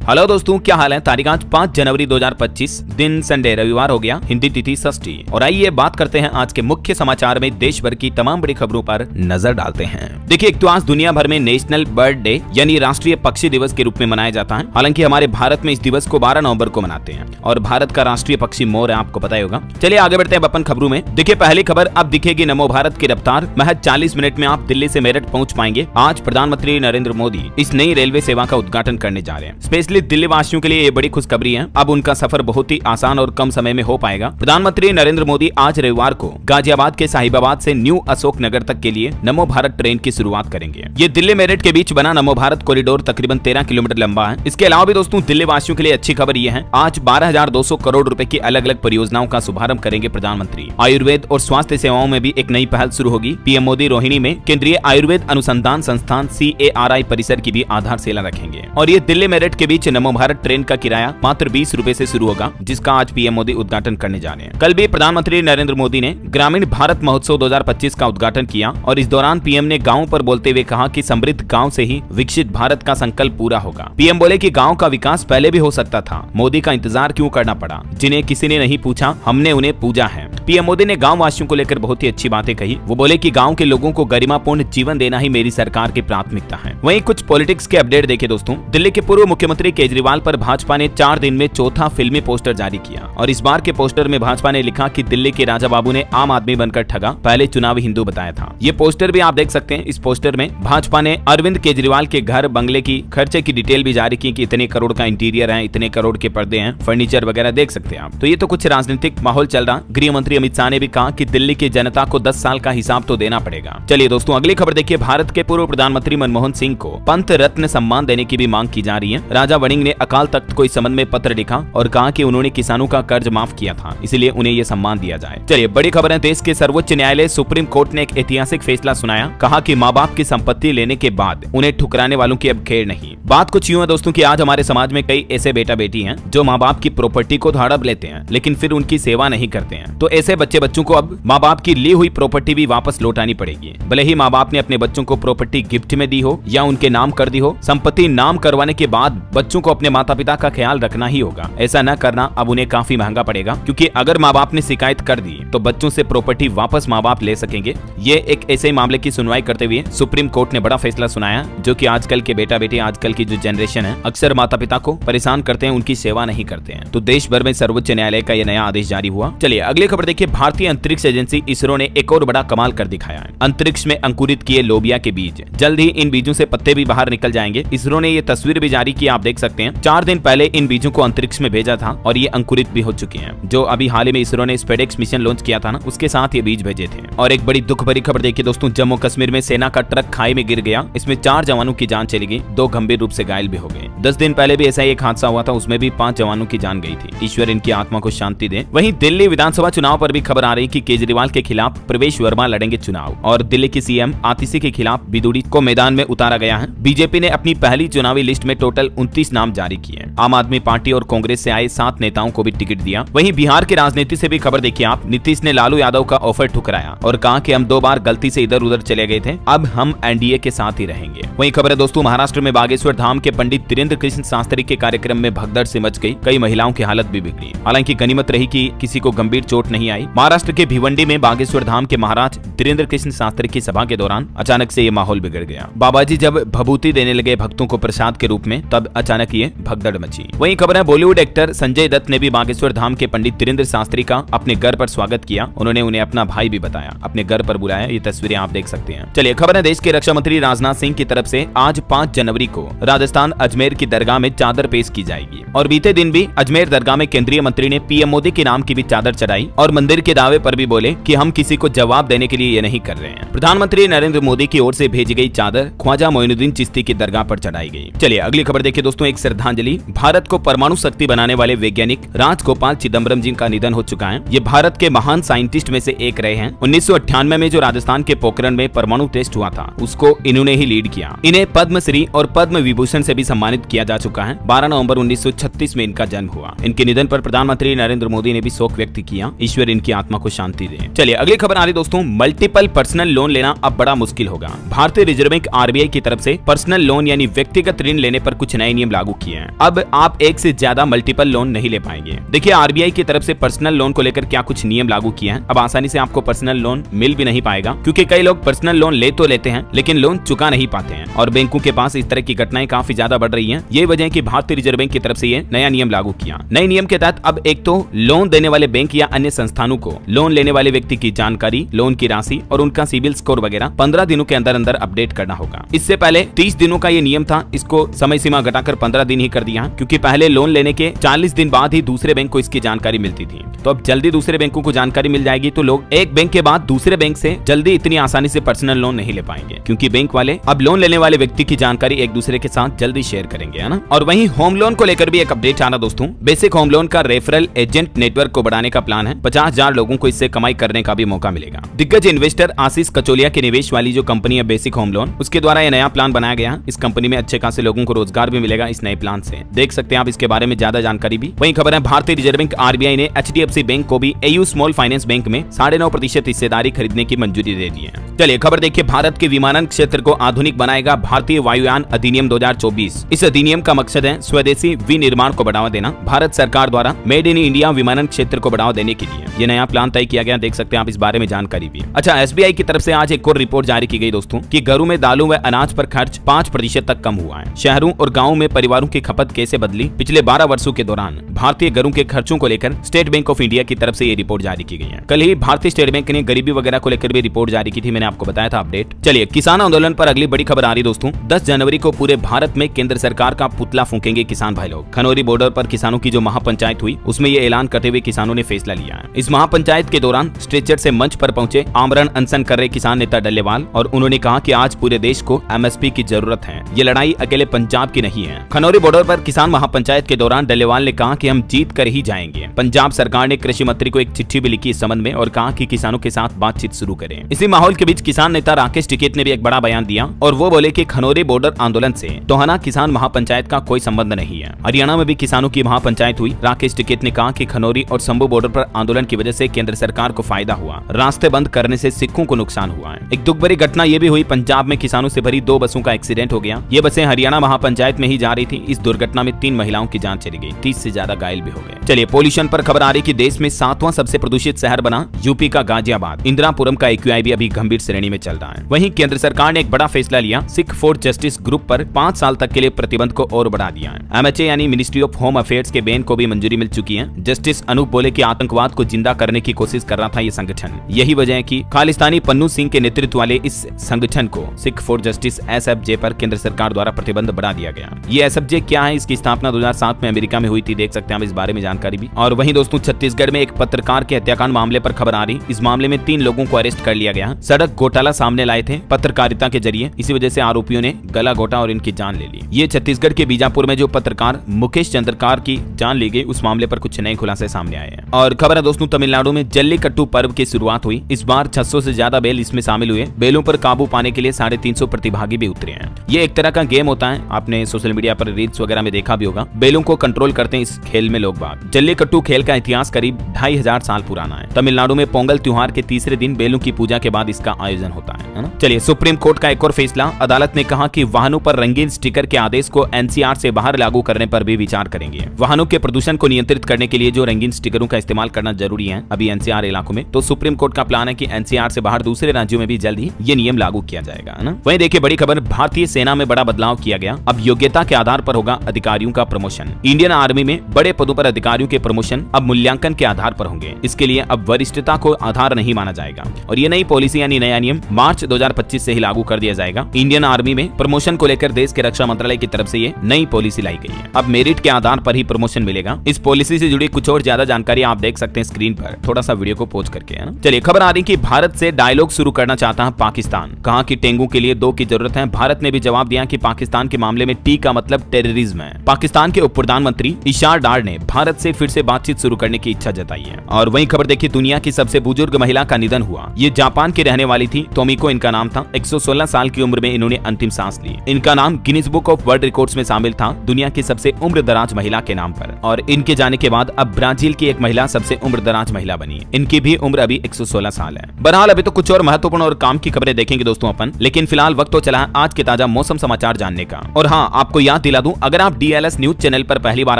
Hello दोस्तों, क्या हाल है। तारीख आज 5 जनवरी 2025, दिन संडे रविवार हो गया, हिंदी तिथि षष्ठी। और आइए बात करते हैं आज के मुख्य समाचार में देश भर की तमाम बड़ी खबरों पर नजर डालते हैं। देखिए, एक तो आज दुनिया भर में नेशनल बर्ड डे यानी राष्ट्रीय पक्षी दिवस के रूप में मनाया जाता है। हालांकि हमारे भारत में इस दिवस को 12 नवंबर को मनाते हैं और भारत का राष्ट्रीय पक्षी मोर है, आपको पता ही होगा। चलिए आगे बढ़ते हैं अपन खबरों में। देखिए, पहली खबर अब दिखेगी नमो भारत की रफ्तार। महज 40 मिनट में आप दिल्ली से मेरठ पहुंच पाएंगे। आज प्रधानमंत्री नरेंद्र मोदी इस नई रेलवे सेवा का उद्घाटन करने जा रहे हैं। स्पेशली दिल्ली वासियों के लिए ये बड़ी खुशखबरी है। अब उनका सफर बहुत ही आसान और कम समय में हो पाएगा। प्रधानमंत्री नरेंद्र मोदी आज रविवार को गाजियाबाद के साहिबाबाद से न्यू अशोक नगर तक के लिए नमो भारत ट्रेन की शुरुआत करेंगे। ये दिल्ली मेरठ के बीच बना नमो भारत कॉरिडोर तकरीबन 13 किलोमीटर लंबा है। इसके अलावा भी दोस्तों दिल्ली वासियों के लिए अच्छी खबर ये है, आज 12,200 करोड़ रुपए की अलग अलग परियोजनाओं का शुभारंभ करेंगे प्रधानमंत्री। आयुर्वेद और स्वास्थ्य सेवाओं में भी एक नई पहल शुरू होगी। पीएम मोदी रोहिणी में केंद्रीय आयुर्वेद अनुसंधान संस्थान CARI परिसर की भी आधारशिला रखेंगे। और ये दिल्ली मेरठ के बीच नमो भारत ट्रेन का किराया मात्र 20 रुपए से शुरू होगा, जिसका आज पीएम मोदी उद्घाटन करने जा रहे हैं। कल भी प्रधानमंत्री नरेंद्र मोदी ने ग्रामीण भारत महोत्सव 2025 का उद्घाटन किया और इस दौरान पीएम ने गाँव पर बोलते हुए कहा कि समृद्ध गाँव से ही विकसित भारत का संकल्प पूरा होगा। पीएम बोले कि गाँव का विकास पहले भी हो सकता था, मोदी का इंतजार क्यों करना पड़ा। जिन्हें किसी ने नहीं पूछा, हमने उन्हें पूजा है। पीएम मोदी ने गाँव वासियों को लेकर बहुत ही अच्छी बातें कही। वो बोले कि गाँव के लोगों को गरिमापूर्ण जीवन देना ही मेरी सरकार की प्राथमिकता है। वहीं कुछ पॉलिटिक्स के अपडेट देखे दोस्तों। दिल्ली के पूर्व मुख्यमंत्री केजरीवाल पर भाजपा ने 4 दिन में चौथा फिल्मी पोस्टर जारी किया और इस बार के पोस्टर में भाजपा ने लिखा कि दिल्ली के राजा बाबू ने आम आदमी बनकर ठगा, पहले चुनावी हिंदू बताया था। ये पोस्टर भी आप देख सकते हैं। इस पोस्टर में भाजपा ने अरविंद केजरीवाल के घर बंगले की खर्चे की डिटेल भी जारी की कि इतने करोड़ का इंटीरियर है, इतने करोड़ के पर्दे हैं, फर्नीचर वगैरह देख सकते हैं आप। तो ये तो कुछ राजनीतिक माहौल चल रहा। गृह मंत्री अमित शाह ने भी कहा कि दिल्ली की जनता को 10 साल का हिसाब तो देना पड़ेगा। चलिए दोस्तों अगली खबर देखिए। भारत के पूर्व प्रधानमंत्री मनमोहन सिंह को पंत रत्न सम्मान देने की भी मांग की जा रही है। राजा वड़िंग ने अकाल तख्त को इस संबंध में पत्र लिखा और कहा कि उन्होंने किसानों का कर्ज माफ किया था, इसलिए उन्हें यह सम्मान दिया जाए। चलिए बड़ी खबर है। देश के सर्वोच्च न्यायालय सुप्रीम कोर्ट ने एक ऐतिहासिक फैसला सुनाया। कहा कि माँ बाप की संपत्ति लेने के बाद उन्हें ठुकराने वालों की अब खैर नहीं। बात कुछ यूं है दोस्तों कि आज हमारे समाज में कई ऐसे बेटा बेटी हैं जो माँ बाप की प्रॉपर्टी को हड़प लेते हैं लेकिन फिर उनकी सेवा नहीं करते हैं। तो ऐसे बच्चों को अब माँ बाप की ली हुई प्रॉपर्टी भी वापस लौटानी पड़ेगी। भले ही माँ बाप ने अपने बच्चों को प्रॉपर्टी गिफ्ट में दी हो या उनके नाम कर दी हो, संपत्ति नाम करवाने के बाद बच्चों को अपने माता पिता का ख्याल रखना ही होगा। ऐसा न करना अब उन्हें काफी महंगा पड़ेगा, क्योंकि अगर माँ बाप ने शिकायत कर दी तो बच्चों से प्रॉपर्टी वापस माँ बाप ले सकेंगे। ये एक ऐसे मामले की सुनवाई करते हुए सुप्रीम कोर्ट ने बड़ा फैसला सुनाया, जो कि आजकल के बेटा बेटी, आजकल की जो जनरेशन है, अक्सर माता पिता को परेशान करते हैं, उनकी सेवा नहीं करते हैं। तो देश भर में सर्वोच्च न्यायालय का यह नया आदेश जारी हुआ। चलिए अगली खबर देखिए। भारतीय अंतरिक्ष एजेंसी इसरो ने एक और बड़ा कमाल कर दिखाया है। अंतरिक्ष में अंकुरित किए लोबिया के बीज, जल्द ही इन बीजों से पत्ते भी बाहर निकल जाएंगे। इसरो ने ये तस्वीर भी जारी की, आप देख सकते हैं। 4 दिन पहले इन बीजों को अंतरिक्ष में भेजा था और ये अंकुरित भी हो चुके हैं। जो अभी हाल ही में इसरो ने स्पेडेक्स मिशन लॉन्च किया था ना, उसके साथ ये बीज भेजे थे। और एक बड़ी दुख भरी खबर देखिए दोस्तों। जम्मू कश्मीर में सेना का ट्रक खाई में गिर गया। इसमें 4 जवानों की जान चली गई, 2 गंभीर रूप से घायल भी हो गए। 10 दिन पहले भी ऐसा ही एक हादसा हुआ था, उसमें भी 5 जवानों की जान गई थी। ईश्वर इनकी आत्मा को शांति दे। वहीं दिल्ली विधानसभा चुनाव पर भी खबर आ रही कि केजरीवाल के खिलाफ प्रवेश वर्मा लड़ेंगे चुनाव और दिल्ली की सीएम आतिशी के खिलाफ बिदुड़ी को मैदान में उतारा गया है। बीजेपी ने अपनी पहली चुनावी लिस्ट में टोटल 29 नाम जारी किए। आम आदमी पार्टी और कांग्रेस से आए 7 नेताओं को भी टिकट दिया। वहीं बिहार की राजनीति से भी खबर देखिए आप। नीतीश ने लालू यादव का ऑफर ठुकराया और कहा कि हम 2 बार गलती से इधर उधर चले गए थे, अब हम एनडीए के साथ ही रहेंगे। वहीं खबर है दोस्तों, महाराष्ट्र में बागेश्वर धाम के पंडित धीरेन्द्र कृष्ण शास्त्री के कार्यक्रम में भगदड़ से मच गई। कई महिलाओं की हालत भी बिगड़ी। हालांकि गनीमत रही कि किसी को गंभीर चोट नहीं आई। महाराष्ट्र के भिवंडी में बागेश्वर धाम के महाराज धीरेन्द्र कृष्ण शास्त्री की सभा के दौरान अचानक से ये माहौल बिगड़ गया। बाबा जी जब भभूति देने लगे भक्तों को प्रसाद के रूप में, तब अचानक ये भगदड़ मची। वहीं खबर है बॉलीवुड एक्टर संजय दत्त ने भी बागेश्वर धाम के पंडित धीरेन्द्र शास्त्री का अपने घर पर स्वागत किया। उन्होंने उन्हें अपना भाई भी बताया, अपने घर पर बुलाया। ये तस्वीरें आप देख सकते हैं। चलिए खबर है देश के रक्षा मंत्री राजनाथ सिंह की तरफ से आज 5 जनवरी को राजस्थान अजमेर की दरगाह में चादर पेश की जाएगी। और बीते दिन भी अजमेर दरगाह में केंद्रीय मंत्री ने पीएम मोदी के नाम की भी चादर चढ़ाई और मंदिर के दावे पर भी बोले कि हम किसी को जवाब देने के लिए ये नहीं कर रहे हैं। प्रधानमंत्री नरेंद्र मोदी की ओर से भेजी गई चादर ख्वाजा मोइनुद्दीन चिश्ती की दरगाह पर चढ़ाई गई। चलिए अगली खबर देखिए दोस्तों। एक श्रद्धांजलि। भारत को परमाणु शक्ति बनाने वाले वैज्ञानिक राजगोपाल चिदम्बरम जी का निधन हो चुका है। ये भारत के महान साइंटिस्ट में से एक रहे हैं। 1998 में जो राजस्थान के पोखरण में परमाणु टेस्ट अरेस्ट हुआ था उसको इन्होंने ही लीड किया। इन्हें पद्मश्री और पद्म विभूषण से भी सम्मानित किया जा चुका है। 12 नवंबर 1936 में इनका जन्म हुआ। इनके निधन पर प्रधानमंत्री नरेंद्र मोदी ने भी शोक व्यक्त किया। ईश्वर इनकी आत्मा को शांति दे। चलिए अगली खबर आ रही दोस्तों, मल्टीपल पर्सनल लोन लेना अब बड़ा मुश्किल होगा। भारतीय रिजर्व बैंक आरबीआई की तरफ से पर्सनल लोन यानी व्यक्तिगत ऋण लेने पर कुछ नए नियम लागू किए हैं। अब आप एक से ज्यादा मल्टीपल लोन नहीं ले पाएंगे। देखिए आरबीआई की तरफ से पर्सनल लोन को लेकर क्या कुछ नियम लागू किए हैं। अब आसानी से आपको पर्सनल लोन मिल भी नहीं पाएगा, क्योंकि कई लोग पर्सनल लोन ले तो लेते हैं लेकिन लोन चुका नहीं पाते हैं और बैंकों के पास इस तरह की घटनाएं काफी ज्यादा बढ़ रही हैं। ये वजह है कि भारतीय रिजर्व बैंक की तरफ से ये नया नियम लागू किया। नए नियम के तहत अब एक तो लोन देने वाले बैंक या अन्य संस्थानों को लोन लेने वाले व्यक्ति की जानकारी, लोन की राशि और उनका सिबिल स्कोर वगैरह 15 दिनों के अंदर अंदर अपडेट करना होगा। इससे पहले 30 दिनों का ये नियम था, इसको समय सीमा घटाकर 15 दिन ही कर दिया, क्योंकि पहले लोन लेने के 40 दिन बाद ही दूसरे बैंक को इसकी जानकारी मिलती थी। तो अब जल्दी दूसरे बैंकों को जानकारी मिल जाएगी, तो लोग एक बैंक के बाद दूसरे बैंक से जल्दी इतनी आसानी से पर्सनल लोन नहीं ले पाएंगे, क्योंकि बैंक वाले अब लोन लेने वाले व्यक्ति की जानकारी एक दूसरे के साथ जल्दी शेयर करेंगे, है ना। और वहीं होम लोन को लेकर भी एक अपडेट आना दोस्तों। बेसिक होम लोन का रेफरल एजेंट नेटवर्क को बढ़ाने का प्लान है। 50,000 लोगों को इससे कमाई करने का भी मौका मिलेगा। दिग्गज इन्वेस्टर आशीष कचोलिया के निवेश वाली जो कंपनी है बेसिक होम लोन, उसके द्वारा यह नया प्लान बनाया गया। इस कंपनी में अच्छे खासे लोगों को रोजगार भी मिलेगा इस नए प्लान से। देख सकते हैं आप इसके बारे में ज्यादा जानकारी भी। वहीं खबर है भारतीय रिजर्व बैंक आरबीआई ने एचडीएफसी बैंक को भी एयू स्मॉल फाइनेंस बैंक में 9.5% हिस्सेदारी खरीदने की मंजूरी दे दी है। चलिए खबर देखिए, भारत के विमानन क्षेत्र को आधुनिक बनाएगा भारतीय वायुयान अधिनियम 2024। इस अधिनियम का मकसद है स्वदेशी विनिर्माण को बढ़ावा देना। भारत सरकार द्वारा मेड इन इंडिया विमानन क्षेत्र को बढ़ावा देने के लिए ये नया प्लान तय किया गया। देख सकते हैं आप इस बारे में जानकारी भी। अच्छा, एसबीआई की तरफ से आज एक और रिपोर्ट जारी की गई दोस्तों कि घरों में दालों व अनाज पर खर्च 5% तक कम हुआ है। शहरों और गाँवों में परिवारों की खपत कैसे बदली पिछले 12 वर्षों के दौरान। भारतीय घरों के खर्चों को लेकर स्टेट बैंक ऑफ इंडिया की तरफ से ये रिपोर्ट जारी की गई है। कल ही भारतीय स्टेट बैंक ने गरीबी वगैरह को लेकर भी रिपोर्ट जारी की थी, मैंने आपको बताया था अपडेट। चलिए किसान आंदोलन पर अगली बड़ी खबर आ रही दोस्तों। 10 जनवरी को पूरे भारत में केंद्र सरकार का पुतला फूंकेंगे किसान भाई लोग। खनौरी बॉर्डर पर किसानों की जो महापंचायत हुई उसमें ये ऐलान करते हुए किसानों ने फैसला लिया है। इस महापंचायत के दौरान स्ट्रेचर से मंच पर पहुंचे आमरण अनशन कर रहे किसान नेता डल्लेवाल, और उन्होंने कहा कि आज पूरे देश को एमएसपी की जरूरत है। ये लड़ाई अकेले पंजाब की नहीं है। खनौरी बॉर्डर पर किसान महापंचायत के दौरान डल्लेवाल ने कहा कि हम जीत कर ही जाएंगे। पंजाब सरकार ने कृषि मंत्री को एक चिट्ठी भी लिखी इस संबंध में और कहा कि किसानों के साथ बातचीत शुरू करें। इसी माहौल के बीच किसान नेता राकेश टिकैत ने भी एक बड़ा बयान दिया और वो बोले कि खनौरी बॉर्डर आंदोलन से टोहाना किसान महापंचायत का कोई संबंध नहीं है। हरियाणा में भी किसानों की महापंचायत हुई। राकेश टिकैत ने कहा कि खनौरी और शंभू बॉर्डर पर आंदोलन की वजह से केंद्र सरकार को फायदा हुआ, रास्ते बंद करने से सिखों को नुकसान हुआ है। एक दुख भरी घटना ये भी हुई, पंजाब में किसानों से भरी 2 बसों का एक्सीडेंट हो गया। ये बसें हरियाणा महापंचायत में ही जा रही थी। इस दुर्घटना में 3 महिलाओं की जान चली गई, 30 से ज्यादा घायल भी हो गए। चलिए पोल्यूशन पर खबर आ रही कि देश में 7वां सबसे प्रदूषित शहर बना यूपी का गाजियाबाद। इंदिरापुरम का एक्यूआई भी अभी गंभीर श्रेणी में चल रहा है। वहीं केंद्र सरकार ने एक बड़ा फैसला लिया, सिख फॉर जस्टिस ग्रुप पर 5 साल तक के लिए प्रतिबंध को और बढ़ा दिया है। एमएचए यानी मिनिस्ट्री ऑफ होम अफेयर्स के बैन को भी मंजूरी मिल चुकी है। जस्टिस अनूप बोले कि आतंकवाद को जिंदा करने की कोशिश कर रहा था ये संगठन। यही वजह है कि खालिस्तानी पन्नू सिंह के नेतृत्व वाले इस संगठन को सिख फॉर जस्टिस एसएफजे पर केंद्र सरकार द्वारा प्रतिबंध बढ़ा दिया गया। ये एसएफजे क्या है, इसकी स्थापना 2007 में अमेरिका में हुई थी। देख सकते हैं आप इस बारे में जानकारी भी। और वहीं दोस्तों छत्तीसगढ़ में एक पत्रकार के हत्याकांड मामले पर खबर आ रही। इस मामले में 3 लोगों को अरेस्ट कर लिया गया। सड़क घोटाला सामने लाए थे पत्रकारिता के जरिए, इसी वजह से आरोपियों ने गला घोटा और इनकी जान ले ली। ये छत्तीसगढ़ के बीजापुर में जो पत्रकार मुकेश चंद्रकार की जान ली गई, उस मामले पर कुछ नए खुलासे सामने आए हैं। और खबर है दोस्तों तमिलनाडु में जल्लीकट्टू पर्व की शुरुआत हुई। इस बार 600 से ज्यादा बैल इसमें शामिल हुए। बैलों पर काबू पाने के लिए 350 प्रतिभागी भी उतरे हैं। ये एक तरह का गेम होता है, आपने सोशल मीडिया पर रील्स वगैरह में देखा भी होगा। बैलों को कंट्रोल करते हैं इस खेल में लोग बाग। जल्लीकट्टू खेल का इतिहास करीब 2500 साल पुराना है। तमिलनाडु में पोंगल त्योहार के तीसरे दिन बैलों की पूजा के बाद इसका आयोजन होता है ना। चलिए सुप्रीम कोर्ट का एक और फैसला। अदालत ने कहा कि वाहनों पर रंगीन स्टिकर के आदेश को एनसीआर से बाहर लागू करने पर भी विचार करेंगे। वाहनों के प्रदूषण को नियंत्रित करने के लिए जो रंगीन स्टिकरों का इस्तेमाल करना जरूरी है अभी एनसीआर इलाकों में, तो सुप्रीम कोर्ट का प्लान है कि एनसीआर से बाहर दूसरे राज्यों में भी जल्द ही ये नियम लागू किया जाएगा, है ना। वहीं देखिए बड़ी खबर, भारतीय सेना में बड़ा बदलाव किया गया। अब योग्यता के आधार पर होगा अधिकारियों का प्रमोशन। इंडियन आर्मी में बड़े पदों पर अधिकारियों के प्रमोशन अब मूल्यांकन के आधार पर होंगे। इसके लिए अब वरिष्ठता को आधार नहीं माना जाएगा और ये नई पॉलिसी यानी नया नियम मार्च 2025 से ही लागू कर दिया जाएगा। इंडियन आर्मी में प्रमोशन को लेकर देश के रक्षा मंत्रालय की तरफ से ये नई पॉलिसी लाई गई है। अब मेरिट के आधार पर ही प्रमोशन मिलेगा। इस पॉलिसी से जुड़ी कुछ और ज्यादा जानकारी आप देख सकते हैं स्क्रीन पर, थोड़ा सा वीडियो को पॉज करके, है ना। चलिए खबर आ रही कि भारत से डायलॉग शुरू करना चाहता है पाकिस्तान। कहा कि टेंगू के लिए 2 की जरूरत है। भारत ने भी जवाब दिया कि पाकिस्तान के मामले में टी का मतलब टेररिज्म है। पाकिस्तान के उप प्रधानमंत्री इशार डार ने भारत से फिर से बातचीत शुरू करने की इच्छा जताई है। और वहीं खबर देखिए, दुनिया की सबसे बुजुर्ग महिला का निधन हुआ। ये जापान की रहने वाली वाली थी तोमिको इनका नाम था। 116 साल की उम्र में इन्होंने अंतिम सांस ली। इनका नाम Guinness book of world records में शामिल था दुनिया की सबसे उम्रदराज महिला के नाम पर। और इनके जाने के बाद अब ब्राजील की एक महिला सबसे उम्रदराज महिला बनी। इनकी भी उम्र अभी 116 साल है। बहरहाल अभी तो कुछ और महत्वपूर्ण और काम की खबरें देखेंगे दोस्तों अपन, लेकिन फिलहाल वक्त तो चला है आज के ताजा मौसम समाचार जानने का। और हाँ, आपको याद दिला दूं, अगर आप DLS न्यूज चैनल पर पहली बार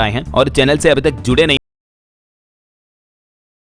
आए हैं और चैनल से अभी तक जुड़े नहीं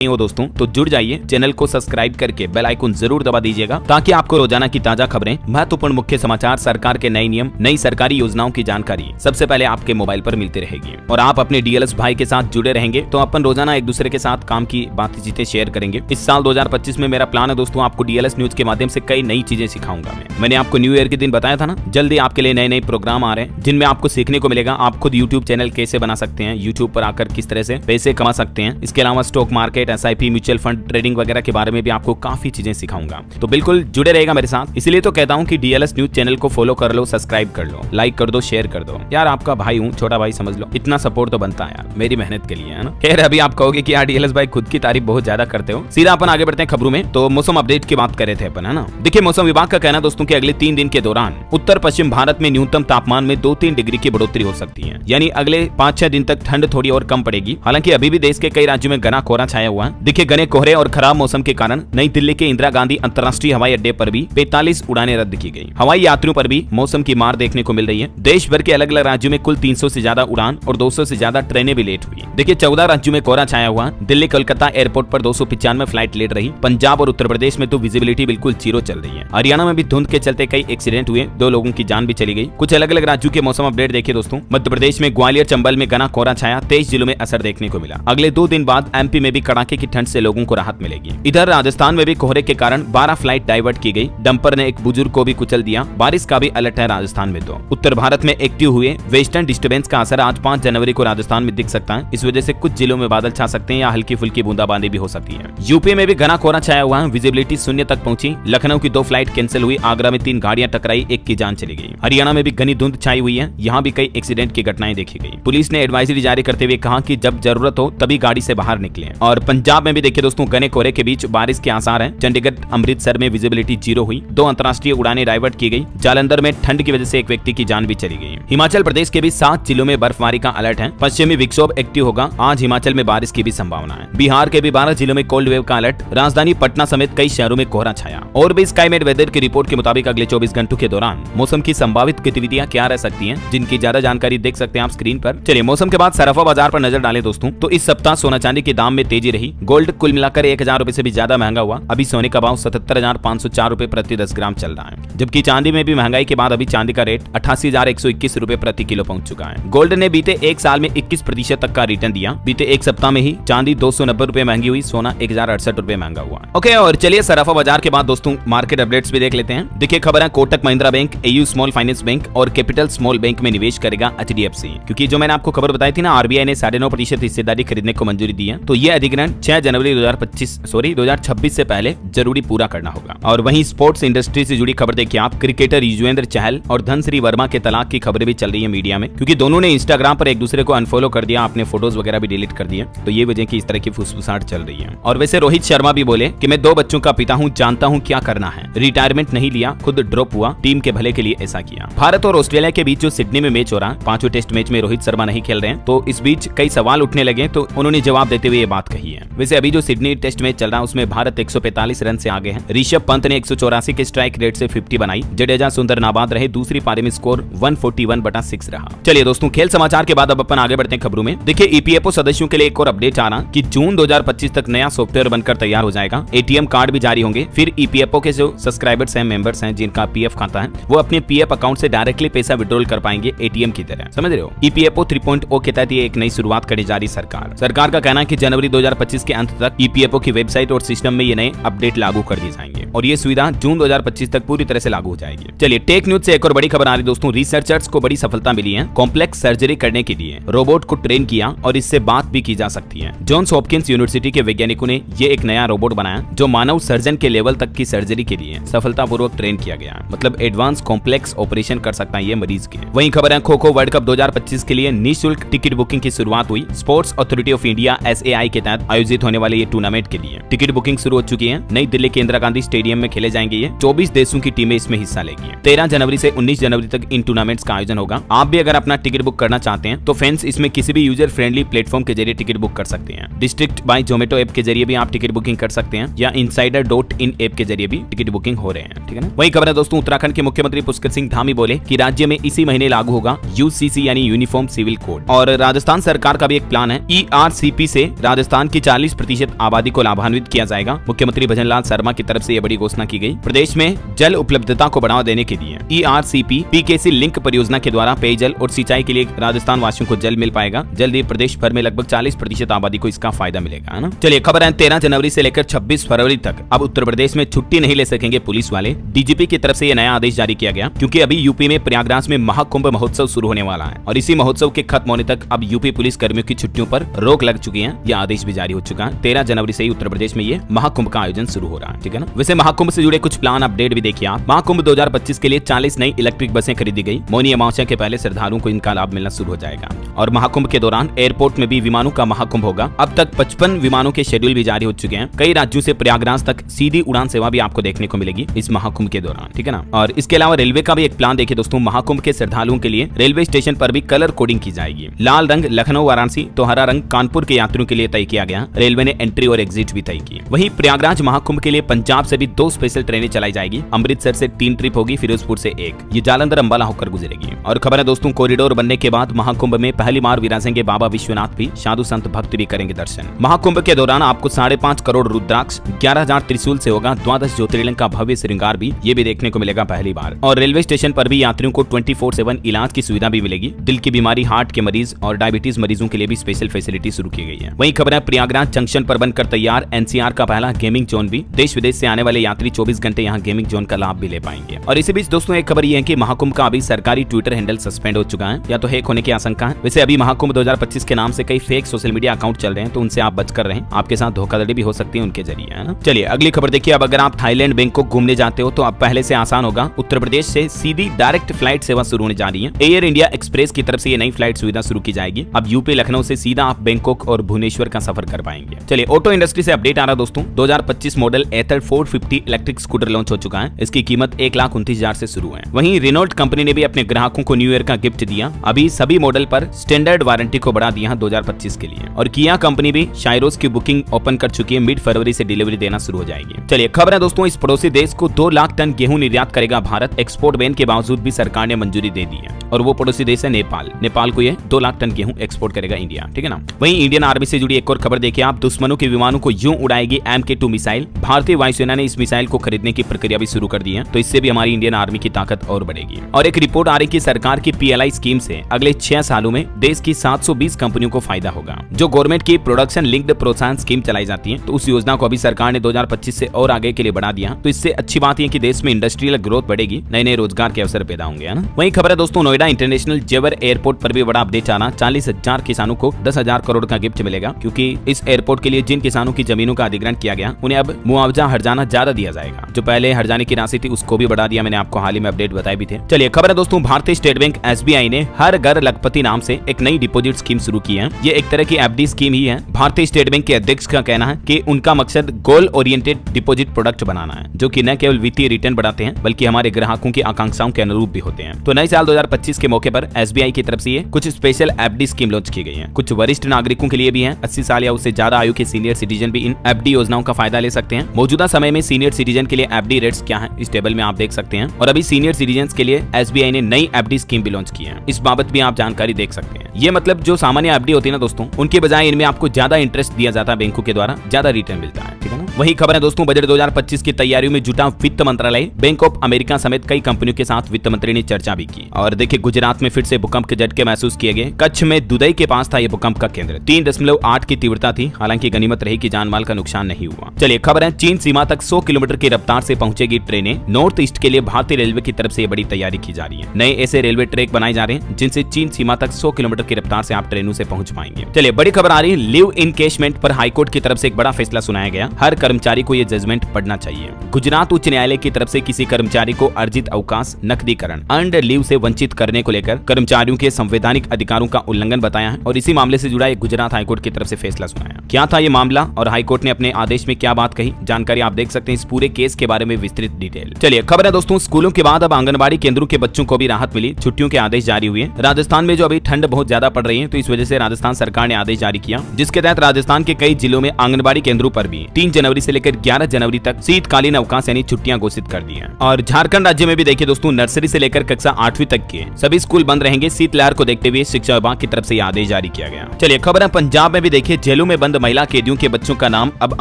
हो दोस्तों, तो जुड़ जाइए। चैनल को सब्सक्राइब करके बेल आइकन जरूर दबा दीजिएगा ताकि आपको रोजाना की ताजा खबरें, महत्वपूर्ण मुख्य समाचार, सरकार के नए नियम, नई सरकारी योजनाओं की जानकारी सबसे पहले आपके मोबाइल पर मिलती रहेगी। और आप अपने DLS भाई के साथ जुड़े रहेंगे तो अपन रोजाना एक दूसरे के साथ काम की बातचीतें शेयर करेंगे। इस साल 2025 में मेरा प्लान है दोस्तों, आपको DLS न्यूज के माध्यम से कई नई चीजें सिखाऊंगा। मैंने आपको न्यू ईयर के दिन बताया था ना, जल्दी आपके लिए नए नए प्रोग्राम आ रहे हैं जिनमें आपको सीखने को मिलेगा आप खुद यूट्यूब चैनल कैसे बना सकते हैं, यूट्यूब पर आकर किस तरह से पैसे कमा सकते हैं। इसके अलावा stock market, SIP, mutual fund, trading वगैरह के बारे में भी आपको काफी चीजें सिखाऊंगा। तो बिल्कुल जुड़े रहेगा मेरे साथ। इसलिए तो कहता हूं कि DLS न्यूज चैनल को फॉलो कर लो, सब्सक्राइब कर लो, लाइक कर दो, शेयर कर दो। यार आपका भाई हूं, छोटा भाई समझ लो, इतना सपोर्ट तो बनता है यार मेरी मेहनत के लिए, है ना। खैर अभी आप कहोगे कि यार DLS भाई खुद की तारीफ बहुत ज्यादा करते हो। सीधा अपन आगे बढ़ते हैं खबरों में। तो मौसम अपडेट की बात कर रहे थे अपन, है ना। देखिए मौसम विभाग का कहना दोस्तों कि अगले 3 दिन के दौरान उत्तर पश्चिम भारत में न्यूनतम तापमान में 2-3 डिग्री की बढ़ोतरी हो सकती है। यानी अगले 5-6 दिन तक ठंड थोड़ी और कम पड़ेगी। हालांकि अभी भी देश के कई राज्यों में घना कोहरा छाया हुआ है। देखिए घने कोहरे और खराब मौसम के कारण नई दिल्ली के इंदिरा गांधी अंतर्राष्ट्रीय हवाई अड्डे पर भी 45 उड़ानें रद्द की गई। हवाई यात्रियों पर भी मौसम की मार देखने को मिल रही है। देश भर के अलग अलग राज्यों में कुल 300 से ज्यादा उड़ान और 200 से ज्यादा ट्रेनें भी लेट हुई। देखिए 14 राज्यों में कोहरा छाया हुआ। दिल्ली कोलकाता एयरपोर्ट पर 295 फ्लाइट लेट रही। पंजाब और उत्तर प्रदेश में तो विजिबिलिटी बिल्कुल जीरो चल रही है। हरियाणा में भी धुंध के चलते कई एक्सीडेंट हुए, 2 लोगों की जान भी चली गई। कुछ अलग अलग राज्यों के मौसम अपडेट देखिए दोस्तों। मध्य प्रदेश में ग्वालियर, चंबल में घना कोहरा छाया, 23 जिलों में असर देखने को मिला। अगले 2 दिन बाद MP में भी कड़ाके की ठंड से लोगों को राहत मिलेगी। इधर राजस्थान में भी कोहरे के कारण 12 फ्लाइट डाइवर्ट की गई। डंपर ने एक बुजुर्ग को भी कुचल दिया। बारिश का भी अलर्ट है राजस्थान में। तो उत्तर भारत में एक्टिव हुए वेस्टर्न डिस्टर्बेंस का असर आज 5 जनवरी को राजस्थान में दिख सकता है। इस वजह से कुछ जिलों में बादल छा सकते हैं या हल्की फुल्की बूंदाबांदी भी हो सकती है। यूपी में भी घना कोहरा छाया हुआ है, विजिबिलिटी 0 तक पहुंची। लखनऊ की 2 फ्लाइट कैंसिल हुई। आगरा में 3 गाड़ियां टकराई, 1 की जान चली गई। हरियाणा में भी घनी धुंध छाई हुई है, यहाँ भी कई एक्सीडेंट की घटनाएं देखी गई। पुलिस ने एडवाइजरी जारी करते हुए कहा कि जब जरूरत हो तभी गाड़ी से बाहर निकलें। और पंजाब में भी देखिए दोस्तों घने कोहरे के बीच बारिश के आसार है। चंडीगढ़, अमृतसर में विजिबिलिटी 0 हुई। 2 अंतर्राष्ट्रीय उड़ानें डाइवर्ट की गई। जालंधर में ठंड की वजह से एक व्यक्ति की जान भी चली गई। हिमाचल प्रदेश के भी 7 जिलों में बर्फबारी का अलर्ट है। पश्चिमी विक्षोभ एक्टिव होगा। आज हिमाचल में बारिश की भी संभावना है। बिहार के भी 12 जिलों में कोल्ड वेव का अलर्ट। राजधानी पटना समेत कई शहरों में कोहरा छाया। और भी स्काईमेट वेदर की रिपोर्ट के मुताबिक अगले 24 घंटों के दौरान मौसम की संभावित गतिविधियां क्या रह सकती हैं, जिनकी ज्यादा जानकारी देख सकते हैं आप स्क्रीन पर। चलिए मौसम के बाद सराफा बाजार पर नजर डालें दोस्तों। तो इस सप्ताह सोना चांदी के दाम में तेजी रही। गोल्ड कुल मिलाकर 1000 रुपए से भी ज्यादा महंगा हुआ। अभी सोने का भाव 77,504 रुपए प्रति 10 ग्राम चल रहा है। जबकि चांदी में भी महंगाई के बाद अभी चांदी का रेट 88,121 रुपए प्रति किलो पहुंच चुका है। गोल्ड ने बीते 1 साल में 21% तक का रिटर्न दिया। बीते 1 सप्ताह में ही चांदी 290 रुपए महंगी हुई, सोना 1068 रुपए महंगा हुआ। ओके, और चलिए सराफा बाजार के बाद दोस्तों मार्केट अपडेट्स भी देख लेते हैं। देखिए खबर है Kotak Mahindra bank, AU small finance bank और कैपिटल स्मॉल बैंक में निवेश करेगा HDFC। क्योंकि जो मैंने आपको खबर बताई थी ना, RBI ने 9.5% हिस्सेदारी खरीदने को मंजूरी दी है। तो ये अधिग्रहण 6 जनवरी 2026 से पहले जरूरी पूरा करना होगा। और वहीं स्पोर्ट्स इंडस्ट्री से जुड़ी खबर देखिए आप। क्रिकेटर युजवेंद्र चहल और धनश्री वर्मा के तलाक की खबरें भी चल रही है मीडिया में, क्योंकि दोनों ने इंस्टाग्राम पर एक दूसरे को अनफॉलो कर दिया, अपने फोटोज वगैरह भी डिलीट कर दिए। तो ये वजह की इस तरह की फुसफुसाहट चल रही है। और वैसे रोहित शर्मा भी बोले कि मैं 2 बच्चों का पिता हूं, जानता हूं क्या करना है। रिटायरमेंट नहीं लिया, खुद ड्रॉप हुआ, टीम के भले के लिए ऐसा किया। भारत और ऑस्ट्रेलिया के बीच जो सिडनी में मैच हो रहा है, 5वें टेस्ट मैच में रोहित शर्मा नहीं खेल रहे हैं। तो इस बीच कई सवाल उठने लगे, तो उन्होंने जवाब देते हुए ये बात कही है। वैसे अभी जो सिडनी टेस्ट मैच चल रहा है उसमें भारत 145 रन से आगे है। ऋषभ पंत ने 184 के स्ट्राइक रेट से 50 बनाई। जडेजा सुंदर नाबाद रहे। दूसरी पारी में स्कोर 141/6 रहा। चलिए दोस्तों खेल समाचार के बाद अब अपन आगे बढ़ते हैं खबरों में। देखिए EPFO सदस्यों के लिए एक और अपडेट आ रहा कि जून 2025 तक नया सॉफ्टवेयर बनकर तैयार हो जाएगा। ATM कार्ड भी जारी होंगे। फिर EPFO के जो सब्सक्राइबर्स हैं, मेंबर्स हैं, जिनका PF खाता है, वो अपने PF अकाउंट से डायरेक्टली पैसा विड्रॉल कर पाएंगे ATM की तरह। समझ रहे हो? EPFO 3.0 के तहत ये एक नई शुरुआत करने जा रही सरकार का कहना है कि जनवरी 2025 के अंत तक EPFO की वेबसाइट और सिस्टम में ये नए अपडेट लागू कर दिए जाएंगे और ये सुविधा जून 2025 तक पूरी तरह से लागू हो जाएगी। चलिए टेक न्यूज से एक और बड़ी खबर आ रही दोस्तों। रिसर्चर्स को बड़ी सफलता मिली है। कॉम्प्लेक्स सर्जरी करने के लिए रोबोट को ट्रेन किया और इससे बात भी की जा सकती है। जॉन्स हॉपकिंस यूनिवर्सिटी के वैज्ञानिकों ने ये एक नया रोबोट बनाया जो मानव सर्जन के लेवल तक की सर्जरी के लिए सफलतापूर्वक ट्रेन किया गया। मतलब एडवांस कॉम्प्लेक्स ऑपरेशन कर सकता है ये मरीज के। वहीं खबर है खो-खो वर्ल्ड कप 2025 के लिए निःशुल्क टिकट बुकिंग की शुरुआत हुई। Sports authority of India SAI के तहत आयोजित होने वाले ये टूर्नामेंट के लिए टिकट बुकिंग शुरू हो चुकी है। नई दिल्ली के इंदिरा गांधी स्टेडियम में खेले जाएंगे ये। 24 देशों की टीमें इसमें हिस्सा लेगी। 13 जनवरी से 19 जनवरी तक इन टूर्नामेंट्स का आयोजन होगा। आप भी अगर अपना टिकट बुक करना चाहते हैं तो फैंस इसमें किसी भी यूजर फ्रेंडली प्लेटफॉर्म के जरिए टिकट बुक कर सकते हैं। डिस्ट्रिक्ट बाय जोमेटो ऐप के जरिए भी आप टिकट बुकिंग कर सकते हैं या insider.in ऐप के जरिए भी टिकट बुकिंग हो रहे हैं, ठीक है ना। वही खबर है दोस्तों, उत्तराखंड के मुख्यमंत्री पुष्कर सिंह धामी बोले कि राज्य में इसी महीने लागू होगा यूसीसी यानी यूनिफॉर्म सिविल कोड। और राजस्थान सरकार का भी एक प्लान है। ERCP से राजस्थान की 40% आबादी को लाभान्वित किया जाएगा। मुख्यमंत्री भजनलाल शर्मा की तरफ से यह बड़ी घोषणा की गई। प्रदेश में जल उपलब्धता को बढ़ावा देने के लिए ERCP PKC लिंक परियोजना के द्वारा पेयजल और सिंचाई के लिए राजस्थान वासियों को जल मिल पाएगा। जल्द ही प्रदेश भर में लगभग 40% आबादी को इसका फायदा मिलेगा, है ना। चलिए खबर है 13 जनवरी से लेकर 26 फरवरी तक अब उत्तर प्रदेश में छुट्टी नहीं ले सकेंगे पुलिस वाले। DGP की तरफ से यह नया आदेश जारी किया गया क्योंकि अभी यूपी में प्रयागराज में महाकुंभ महोत्सव शुरू होने वाला है और इसी महोत्सव के खत्म होने तक अब यूपी पुलिस कर्मियों की छुट्टियों पर रोक लग चुकी है। यह आदेश भी जारी हो चुका है। 13 जनवरी से ही उत्तर प्रदेश में ये महाकुंभ का आयोजन शुरू हो रहा है, ठीक है ना। वैसे महाकुंभ से जुड़े कुछ प्लान अपडेट भी देखिए आप। महाकुंभ 2025 के लिए 40 नई इलेक्ट्रिक बसें खरीदी गई। मौनी अमावस्या के पहले श्रद्धालुओं को इनका लाभ मिलना शुरू हो जाएगा और महाकुंभ के दौरान एयरपोर्ट में भी विमानों का महाकुंभ होगा। अब तक 55 विमानों के शेड्यूल भी जारी हो चुके हैं। कई राज्यों से प्रयागराज तक सीधी उड़ान सेवा भी आपको देखने को मिलेगी इस महाकुंभ के दौरान, ठीक है ना। और इसके अलावा रेलवे का भी एक प्लान देखिए दोस्तों। महाकुंभ के श्रद्धालुओं के लिए रेलवे स्टेशन पर भी कलर कोडिंग की जाएगी। लाल रंग लखनऊ वाराणसी तो हरा रंग कानपुर के यात्रियों के लिए तय किया गया। रेलवे ने एंट्री और एग्जिट भी तय की। वहीं प्रयागराज महाकुंभ के लिए पंजाब से भी 2 स्पेशल ट्रेनें चलाई जाएगी। अमृतसर से 3 ट्रिप होगी, फिरोजपुर से 1। ये जालंधर अंबाला होकर गुजरेगी। और खबर है दोस्तों, कॉरिडोर बनने के बाद महाकुंभ में पहली बार विराजेंगे बाबा विश्वनाथ भी। साधु संत भक्त भी करेंगे दर्शन। महाकुंभ के दौरान आपको 5.5 करोड़ रुद्राक्ष, 11,000 त्रिशूल से होगा 12 ज्योतिर्लिंग का भव्य श्रृंगार भी ये भी देखने को मिलेगा पहली बार। और रेलवे स्टेशन पर भी यात्रियों को 24/7 इलाज की सुविधा भी मिलेगी। दिल की बीमारी, हार्ट के मरीज और डायबिटीज मरीजों के लिए भी स्पेशल फैसिलिटी शुरू की गई है। वहीं खबर है प्रयागराज जंक्शन पर बनकर तैयार NCR का पहला गेमिंग जोन भी। देश विदेश से आने वाले यात्री 24 घंटे यहाँ गेमिंग जोन का लाभ भी ले पाएंगे। और इसी बीच दोस्तों एक खबर ये है कि महाकुंभ का अभी सरकारी ट्विटर हैंडल सस्पेंड हो चुका है या तो हैक होने की आशंका है। वैसे अभी महाकुंभ 2025 के नाम से कई फेक सोशल मीडिया अकाउंट चल रहे हैं तो उनसे आप बचकर रहें। आपके साथ धोखाधड़ी भी हो सकती है उनके जरिए, है ना। चलिए अगली खबर देखिए। अब अगर आप थाईलैंड बैंकॉक घूमने जाते हो तो अब पहले से आसान होगा। उत्तर प्रदेश से सीधी डायरेक्ट फ्लाइट सेवा शुरू होने जा रही है। एयर इंडिया एक्सप्रेस की तरफ से ये नई फ्लाइट सुविधा शुरू की जाएगी। अब यूपी लखनऊ से सीधा आप बैंकॉक और भुवनेश्वर का सफर कर पाएंगे। चलिए ऑटो इंडस्ट्री से अपडेट आ रहा दोस्तों। 2025 मॉडल एथर 450 इलेक्ट्रिक स्कूटर लॉन्च हो चुका है। इसकी कीमत 1,29,000 से शुरू है। वहीं रेनॉल्ट कंपनी ने भी अपने ग्राहकों को न्यू ईयर का गिफ्ट दिया। अभी सभी मॉडल पर स्टैंडर्ड वारंटी को बढ़ा दिया 2025 के लिए। और किया कंपनी भी शायरोज की बुकिंग ओपन कर चुकी है। मिड फरवरी से डिलीवरी देना शुरू हो जाएगी। चलिए खबर है दोस्तों, इस पड़ोसी देश को 2 लाख टन गेहूं निर्यात करेगा भारत। एक्सपोर्ट बैन के बावजूद भी सरकार ने मंजूरी दे दी है और वो पड़ोसी देश है नेपाल। नेपाल को ये 2 लाख टन गेहूं एक्सपोर्ट करेगा इंडिया, ठीक है ना। वहीं इंडियन आर्मी से जुड़ी एक और खबर देखिए आप। दुश्मनों के विमानों को यूं उड़ाएगी MK2 मिसाइल। भारतीय वायुसेना ने इस मिसाइल को खरीदने की प्रक्रिया भी शुरू कर दी है तो इससे भी हमारी इंडियन आर्मी की ताकत और बढ़ेगी। और एक रिपोर्ट आ रही कि सरकार की PLI स्कीम से अगले 6 सालों में देश की 720 कंपनियों को फायदा होगा। जो गवर्नमेंट की प्रोडक्शन लिंक्ड प्रोत्साहन स्कीम चलाई जाती है तो उस योजना को अभी सरकार ने 2025 से और आगे के लिए बढ़ा दिया। तो इससे अच्छी बात यह कि देश में इंडस्ट्रियल ग्रोथ बढ़ेगी, नए नए रोजगार के अवसर पैदा होंगे, है ना। वहीं खबर है दोस्तों, नोएडा इंटरनेशनल जेवर एयरपोर्ट पर भी बड़ा अपडेट आना। 40,000 किसानों को 10,000 करोड़ का गिफ्ट मिलेगा क्योंकि इस एयरपोर्ट के लिए जिन किसानों की जमीनों का अधिग्रहण किया गया उन्हें अब मुआवजा हर्जाना ज्यादा दिया जाएगा। जो पहले हर्जाने की राशि थी उसको भी बढ़ा दिया। मैंने आपको हाल ही में अपडेट बताए भी थे। चलिए खबर है दोस्तों, भारतीय स्टेट बैंक SBI ने हर घर लखपति नाम से एक नई डिपॉजिट स्कीम शुरू की है। ये एक तरह की FD स्कीम ही है। भारतीय स्टेट बैंक के अध्यक्ष का कहना है कि उनका मकसद गोल ओरिएंटेड डिपॉजिट प्रोडक्ट बनाना है जो कि न केवल वित्तीय रिटर्न बढ़ाते हैं बल्कि हमारे ग्राहकों की आकांक्षाओं के अनुरूप भी होते हैं। तो नए साल 2025 के मौके पर SBI की तरफ से ये कुछ स्पेशल FD स्कीम लॉन्च की गई है। कुछ वरिष्ठ नागरिकों के लिए भी है। 80 साल या उससे ज्यादा आयु के सीनियर सिटीजन भी इन FD योजनाओं का फायदा ले सकते हैं। मौजूदा समय में सीनियर सिटीजन के लिए FD रेट्स क्या है इस टेबल में आप देख सकते हैं। और अभी सीनियर सिटीजन के लिए SBI ने नई FD स्कीम भी लॉन्च की है। इस बाबत भी आप जानकारी देख सकते हैं। ये मतलब जो सामान्य FD होती है ना दोस्तों, उनके बजाय इनमें आपको ज्यादा इंटरेस्ट दिया जाता है बैंकों के द्वारा, ज्यादा रिटर्न मिलता है, ठीक है ना। वही खबर है दोस्तों, बजट 2025 की तैयारियों में जुटा वित्त मंत्रालय। बैंक ऑफ अमेरिका समेत कई कंपनियों के साथ वित्त मंत्री ने चर्चा भी की। और देखिए गुजरात में फिर से भूकंप के झटके महसूस किए गए। कच्छ में दुदई के पास था ये भूकंप का केंद्र। 3.8 की तीव्रता थी। हालांकि गनीमत रही कि जानमाल का नुकसान नहीं हुआ। चलिए खबर है, चीन सीमा तक 100 किलोमीटर की रफ्तार से पहुंचेगी ट्रेनें। नॉर्थ ईस्ट के लिए भारतीय रेलवे की तरफ से बड़ी तैयारी की जा रही है। नए ऐसे रेलवे ट्रैक बनाए जा रहे हैं जिनसे चीन सीमा तक 100 किलोमीटर की रफ्तार से आप ट्रेनों से पहुंच पाएंगे। चलिए बड़ी खबर आ रही है, लिव इनकेशमेंट पर हाईकोर्ट की तरफ से एक बड़ा फैसला सुनाया गया। हर कर्मचारी को यह जजमेंट पढ़ना चाहिए। गुजरात उच्च न्यायालय की तरफ से किसी कर्मचारी को अर्जित अवकाश, नकदीकरण, अर्न्ड लीव से वंचित करने को लेकर कर्मचारियों के संवैधानिक अधिकारों का उल्लंघन बताया है और इसी मामले से जुड़ा एक गुजरात हाईकोर्ट की तरफ से फैसला सुनाया। क्या था ये मामला और हाईकोर्ट ने अपने आदेश में क्या बात कही, जानकारी आप देख सकते हैं इस पूरे केस के बारे में विस्तृत डिटेल। चलिए खबर है दोस्तों, स्कूलों के बाद अब आंगनबाड़ी केंद्रों के बच्चों को भी राहत मिली, छुट्टियों के आदेश जारी हुए। राजस्थान में जो अभी ठंड बहुत ज्यादा पड़ रही है तो इस वजह से राजस्थान सरकार ने आदेश जारी किया, जिसके तहत राजस्थान के कई जिलों में आंगनबाड़ी केंद्रों पर भी 3 जनवरी से लेकर 11 जनवरी तक शीतकालीन अवकाश यानी छुट्टियां घोषित कर दी है। और झारखंड राज्य में भी देखिए दोस्तों, नर्सरी से लेकर कक्षा 8वीं तक के सभी स्कूल बंद रहेंगे। शीतलहर को देखते हुए शिक्षा विभाग की तरफ से यह आदेश जारी किया गया। चलिए खबर है पंजाब में भी देखिए, जेलों में बंद महिला कैदियों के बच्चों का नाम अब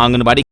आंगनबाड़ी